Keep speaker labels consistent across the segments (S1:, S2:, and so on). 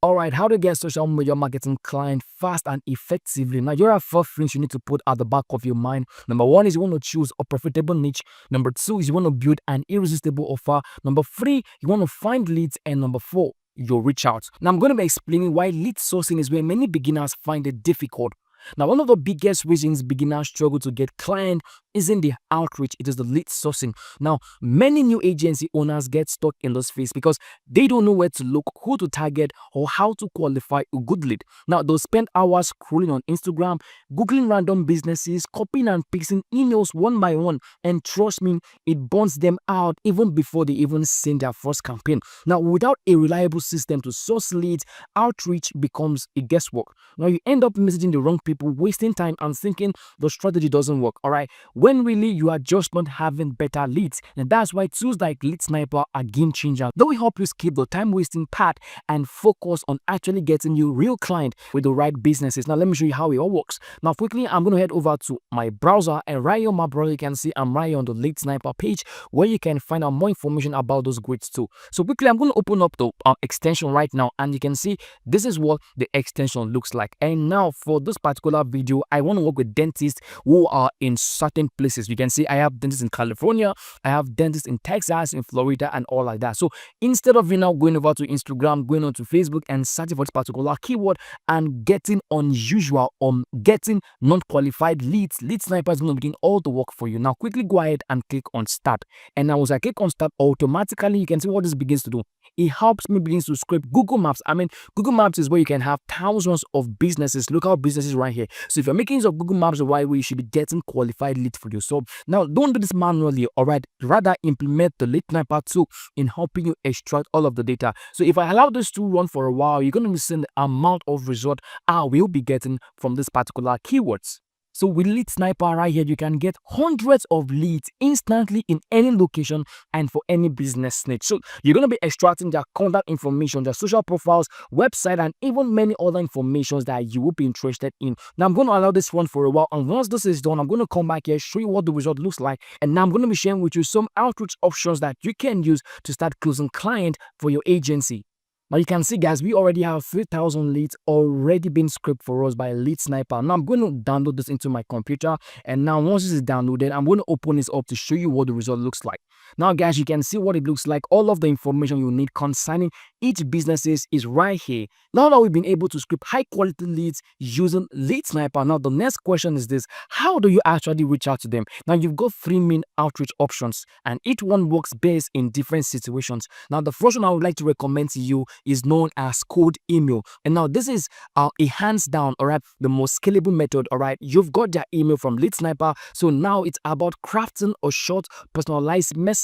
S1: All right, how to get social media marketing client fast and effectively. Now, there are four things you need to put at the back of your mind. Number one is you want to choose a profitable niche. Number two is you want to build an irresistible offer. Number three, you want to find leads. And number four, you'll reach out. Now, I'm going to be explaining why lead sourcing is where many beginners find it difficult. Now, one of the biggest reasons beginners struggle to get clients isn't the outreach, it is the lead sourcing. Now, many new agency owners get stuck in this phase because they don't know where to look, who to target, or how to qualify a good lead. Now, they'll spend hours scrolling on Instagram, Googling random businesses, copying and pasting emails one by one, and trust me, it burns them out even before they even send their first campaign. Now, without a reliable system to source leads, outreach becomes a guesswork. Now, you end up messaging the wrong people, wasting time and thinking the strategy doesn't work, all right? When really you are just not having better leads. And that's why tools like Lead Sniper are game changer. They will help you skip the time wasting part and focus on actually getting you real client with the right businesses. Now, let me show you how it all works. Now, quickly, I'm going to head over to my browser, and right here on my browser, you can see I'm right here on the Lead Sniper page where you can find out more information about those grids too. So quickly, I'm going to open up the extension right now, and you can see this is what the extension looks like. And now for this particular video, I want to work with dentists who are in certain places. You can see I have dentists in California, I have dentists in Texas, in Florida, and all like that. So instead of you now going over to Instagram, going on to Facebook and searching for this particular keyword and getting unusual getting non-qualified leads, Lead Sniper is going to be doing all the work for you. Now quickly go ahead and click on start. And now as I click on start, automatically you can see what this begins to do. It helps me begins to scrape Google Maps. I mean, Google Maps is where you can have thousands of businesses, local businesses right here. So if you're making use of Google Maps the right way, you should be getting qualified leads for yourself. Now, don't do this manually, all right? Rather, implement the Lead Sniper tool in helping you extract all of the data. So if I allow this to run for a while, you're going to be seeing the amount of result I will be getting from this particular keywords. So with Lead Sniper right here, you can get hundreds of leads instantly in any location and for any business niche. So you're going to be extracting their contact information, their social profiles, website, and even many other informations that you will be interested in. Now I'm going to allow this one for a while, and once this is done, I'm going to come back here, show you what the result looks like, and now I'm going to be sharing with you some outreach options that you can use to start closing clients for your agency. Now you can see, guys, we already have 3,000 leads already being scraped for us by Lead Sniper. Now I'm going to download this into my computer, and now once this is downloaded, I'm going to open this up to show you what the result looks like. Now, guys, you can see what it looks like. All of the information you need concerning each businesses is right here. Now that we've been able to scrape high quality leads using Lead Sniper, now the next question is this: how do you actually reach out to them? Now you've got three main outreach options, and each one works best in different situations. Now the first one I would like to recommend to you is known as cold email. And now this is a hands down, all right, the most scalable method. All right, you've got their email from Lead Sniper, so now it's about crafting a short personalized message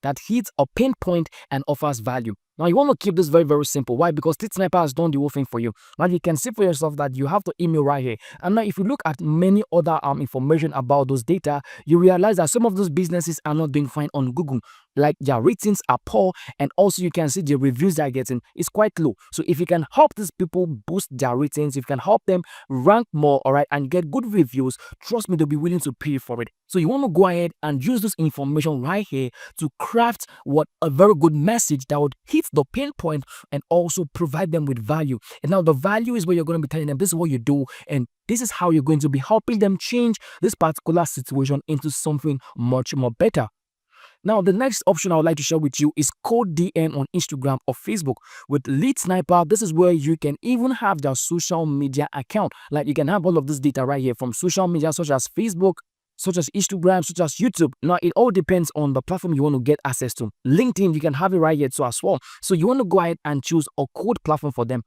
S1: that hits a pain point and offers value. Now, you want to keep this very, very simple. Why? Because Lead Sniper has done the whole thing for you. Now, you can see for yourself that you have the email right here. And now, if you look at many other information about those data, you realize that some of those businesses are not doing fine on Google. Like, their ratings are poor, and also you can see the reviews they're getting is quite low. So, if you can help these people boost their ratings, if you can help them rank more, all right, and get good reviews, trust me, they'll be willing to pay for it. So, you want to go ahead and use this information right here to craft a very good message that would hit the pain point and also provide them with value. And now the value is where you're going to be telling them this is what you do, and this is how you're going to be helping them change this particular situation into something much more better. Now, the next option I would like to share with you is cold DM on Instagram or Facebook. With Lead Sniper, this is where you can even have their social media account. Like, you can have all of this data right here from social media such as Facebook, such as Instagram, such as YouTube. Now, it all depends on the platform you want to get access to. LinkedIn, you can have it right here too as well. So you want to go ahead and choose a code platform for them.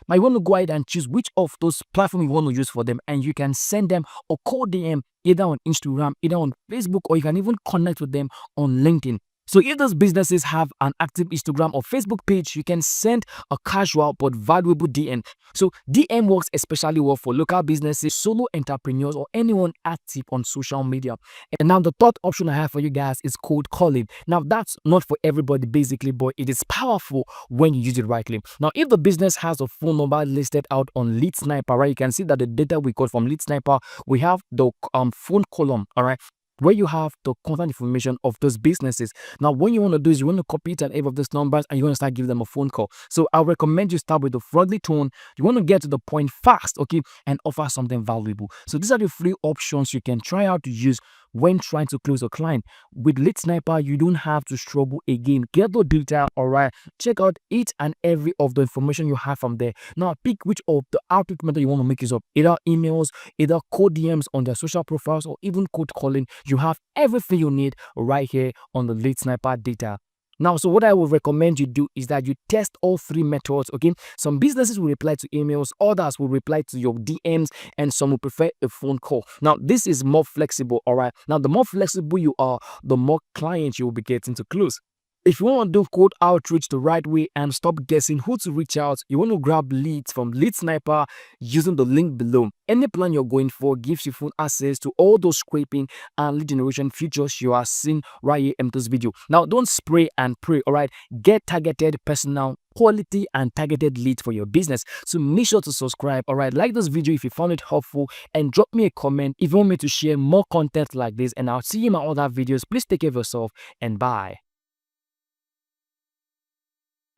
S1: Now, you want to go ahead and choose which of those platforms you want to use for them, and you can send them a cold DM either on Instagram, either on Facebook, or you can even connect with them on LinkedIn. So if those businesses have an active Instagram or Facebook page, you can send a casual but valuable DM. So DM works especially well for local businesses, solo entrepreneurs, or anyone active on social media. And now the third option I have for you guys is cold calling. Now that's not for everybody basically, but it is powerful when you use it rightly. Now if the business has a phone number listed out on Lead Sniper, right, you can see that the data we got from Lead Sniper, we have the phone column, all right. where you have the contact information of those businesses. Now, what you want to do is you want to copy it and every of these numbers and you want to start giving them a phone call. So I recommend you start with a friendly tone. You want to get to the point fast, okay, and offer something valuable. So these are the three options you can try out to use when trying to close a client. With Lead Sniper, you don't have to struggle again. Get the data, all right. Check out each and every of the information you have from there. Now, pick which of the outreach method you want to make use of. Either emails, either cold DMs on their social profiles, or even cold calling. You have everything you need right here on the Lead Sniper data. Now, so what I would recommend you do is that you test all three methods, okay? Some businesses will reply to emails, others will reply to your DMs, and some will prefer a phone call. Now, this is more flexible, all right? Now, the more flexible you are, the more clients you will be getting to close. If you want to do cold outreach the right way and stop guessing who to reach out, you want to grab leads from Lead Sniper using the link below. Any plan you're going for gives you full access to all those scraping and lead generation features you are seeing right here in this video. Now, don't spray and pray, all right? Get targeted, personal, quality and targeted leads for your business. So make sure to subscribe, all right? Like this video if you found it helpful, and drop me a comment if you want me to share more content like this, and I'll see you in my other videos. Please take care of yourself and bye.